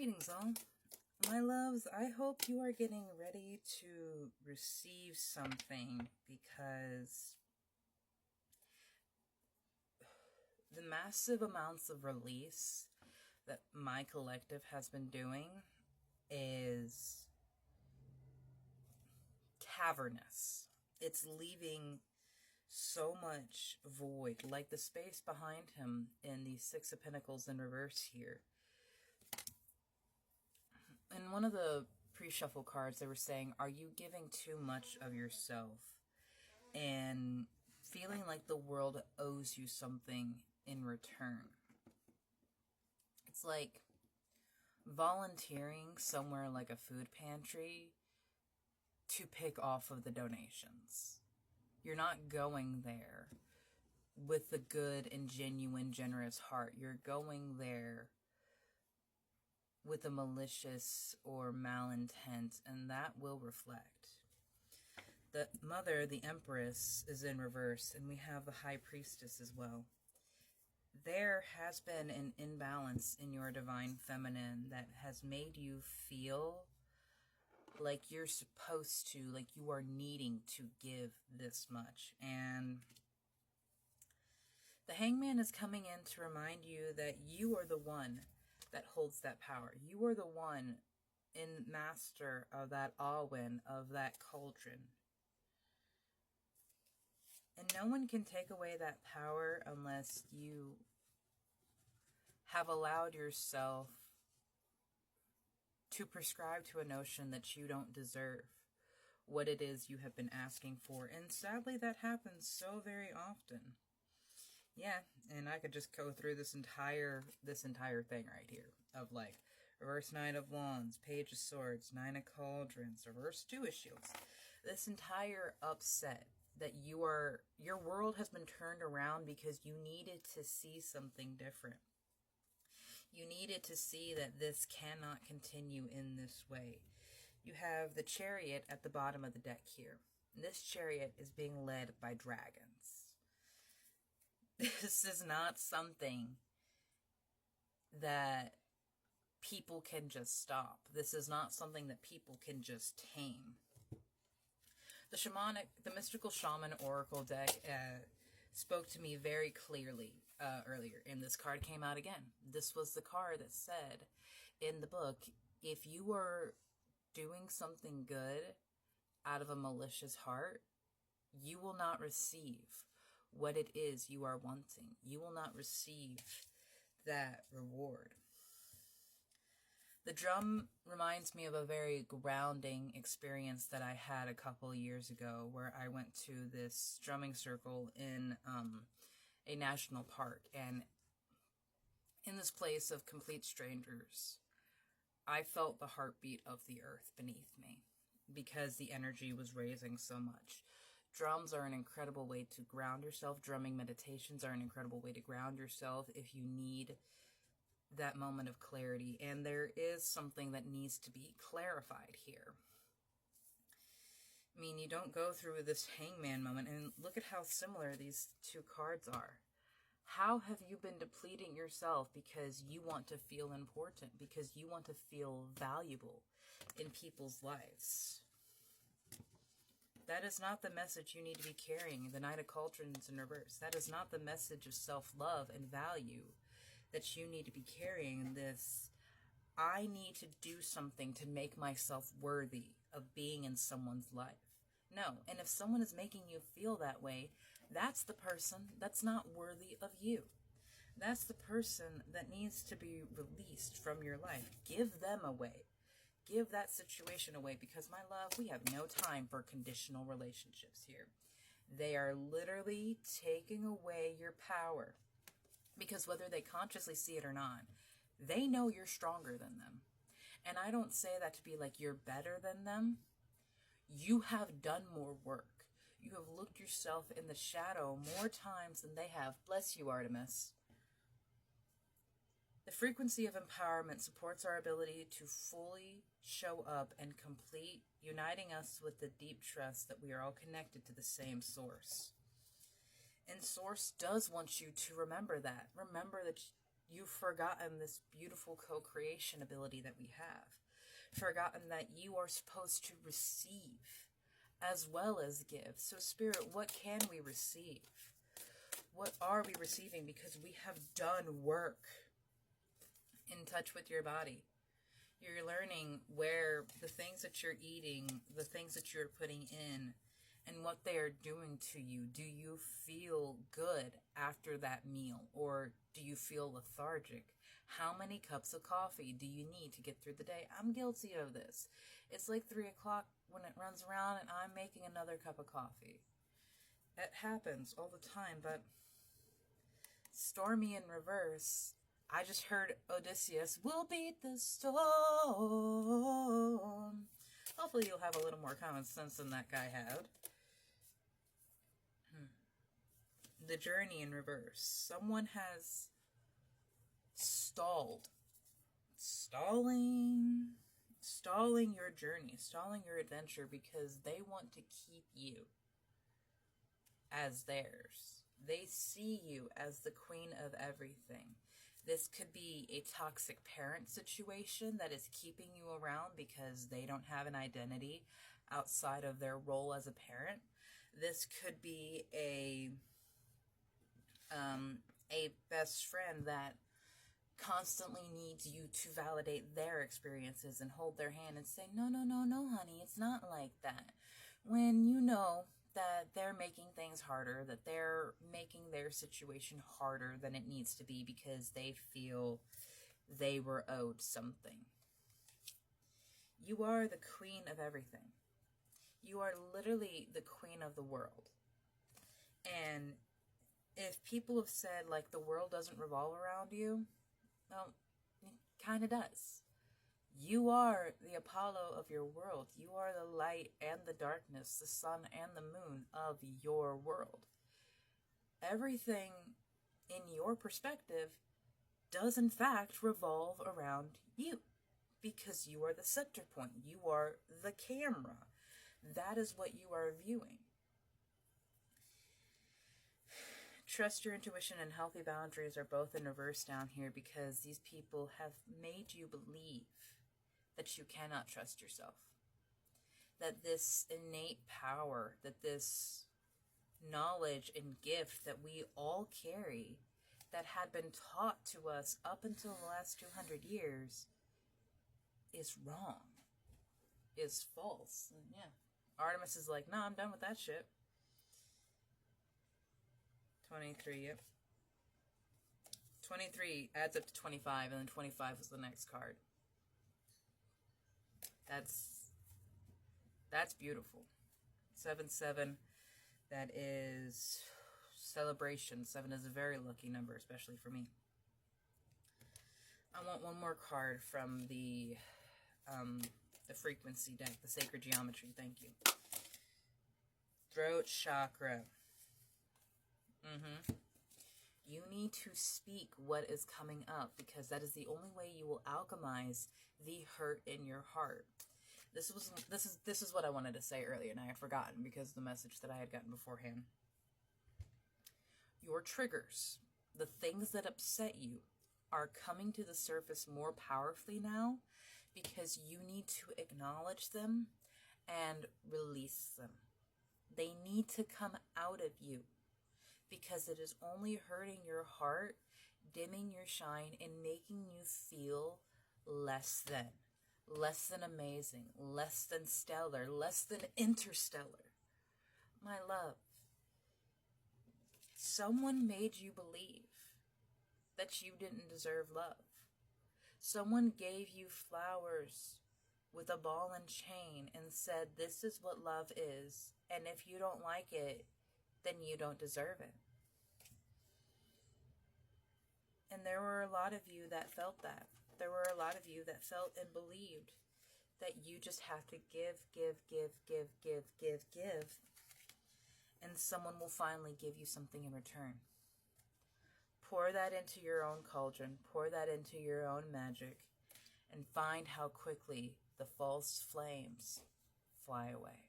Greetings, all. My loves, I hope you are getting ready to receive something because the massive amounts of release that my collective has been doing is cavernous. It's leaving so much void, like the space behind him in the Six of Pentacles in reverse here. In one of the pre-shuffle cards, they were saying, are you giving too much of yourself and feeling like the world owes you something in return? It's like volunteering somewhere like a food pantry to pick off of the donations. You're not going there with a good and genuine, generous heart. You're going there with a malicious or malintent, and that will reflect. The Mother, the Empress, is in reverse, and we have the High Priestess as well. There has been an imbalance in your Divine Feminine that has made you feel like you're supposed to, like you are needing to give this much. And the Hangman is coming in to remind you that you are the one that holds that power. You are the one in master of that Alwyn, of that cauldron. And no one can take away that power unless you have allowed yourself to prescribe to a notion that you don't deserve what it is you have been asking for. And sadly, that happens so very often. Yeah, and I could just go through this entire thing right here of like reverse Knight of Wands, Page of Swords, Nine of Cauldrons, reverse Two of Shields. This entire upset that your world has been turned around because you needed to see something different. You needed to see that this cannot continue in this way. You have the Chariot at the bottom of the deck here. This Chariot is being led by dragons. This is not something that people can just stop. This is not something that people can just tame. The Mystical Shaman Oracle deck spoke to me very clearly earlier, and this card came out again. This was the card that said in the book, if you are doing something good out of a malicious heart, you will not receive what it is you are wanting. You will not receive that reward. The drum reminds me of a very grounding experience that I had a couple of years ago, where I went to this drumming circle in a national park, and in this place of complete strangers, I felt the heartbeat of the earth beneath me because the energy was raising so much. Drums are an incredible way to ground yourself. Drumming meditations are an incredible way to ground yourself if you need that moment of clarity. And there is something that needs to be clarified here. I mean, you don't go through this Hangman moment, and look at how similar these two cards are. How have you been depleting yourself because you want to feel important, because you want to feel valuable in people's lives? That is not the message you need to be carrying. The Knight of Cauldrons in reverse. That is not the message of self-love and value that you need to be carrying. This, I need to do something to make myself worthy of being in someone's life. No, and if someone is making you feel that way, that's the person that's not worthy of you. That's the person that needs to be released from your life. Give them away. Give that situation away, because, my love, we have no time for conditional relationships here. They are literally taking away your power, because whether they consciously see it or not, they know you're stronger than them. And I don't say that to be like you're better than them. You have done more work. You have looked yourself in the shadow more times than they have. Bless you, Artemis. The frequency of empowerment supports our ability to fully show up and complete, uniting us with the deep trust that we are all connected to the same source. And source does want you to remember that. Remember that You've forgotten this beautiful co-creation ability that we have. Forgotten that you are supposed to receive as well as give. So Spirit, what can we receive? What are we receiving? Because we have done work in touch with your body. You're learning where the things that you're eating, the things that you're putting in, and what they are doing to you. Do you feel good after that meal, or do you feel lethargic? How many cups of coffee do you need to get through the day? I'm guilty of this. It's like 3 o'clock when it runs around and I'm making another cup of coffee. It happens all the time, but Stormy in reverse, I just heard Odysseus, "We'll beat the storm." Hopefully you'll have a little more common sense than that guy had. The journey in reverse. Someone has stalling your journey, stalling your adventure, because they want to keep you as theirs. They see you as the queen of everything. This could be a toxic parent situation that is keeping you around because they don't have an identity outside of their role as a parent. This could be a best friend that constantly needs you to validate their experiences and hold their hand and say, no, honey, it's not like that. When you know that they're making things harder, that they're making their situation harder than it needs to be because they feel they were owed something. You are the queen of everything. You are literally the queen of the world. And if people have said, like, the world doesn't revolve around you, well, it kind of does. You are the Apollo of your world. You are the light and the darkness, the sun and the moon of your world. Everything in your perspective does in fact revolve around you, because you are the center point. You are the camera. That is what you are viewing. Trust your intuition and healthy boundaries are both in reverse down here, because these people have made you believe that you cannot trust yourself. That this innate power, that this knowledge and gift that we all carry, that had been taught to us up until the last 200 years, is wrong, is false. And yeah, Artemis is like, no, I'm done with that shit. 23, yep. 23 adds up to 25, and then 25 was the next card. That's beautiful. 7-7, that is celebration. 7 is a very lucky number, especially for me. I want one more card from the frequency deck, the sacred geometry. Thank you. Throat chakra. You need to speak what is coming up, because that is the only way you will alchemize the hurt in your heart. This is what I wanted to say earlier, and I had forgotten because of the message that I had gotten beforehand. Your triggers, the things that upset you, are coming to the surface more powerfully now, because you need to acknowledge them and release them. They need to come out of you, because it is only hurting your heart, dimming your shine, and making you feel less than amazing, less than stellar, less than interstellar. My love, someone made you believe that you didn't deserve love. Someone gave you flowers with a ball and chain and said, this is what love is, and if you don't like it, then you don't deserve it. And there were a lot of you that felt that. There were a lot of you that felt and believed that you just have to give, and someone will finally give you something in return. Pour that into your own cauldron, pour that into your own magic, and find how quickly the false flames fly away.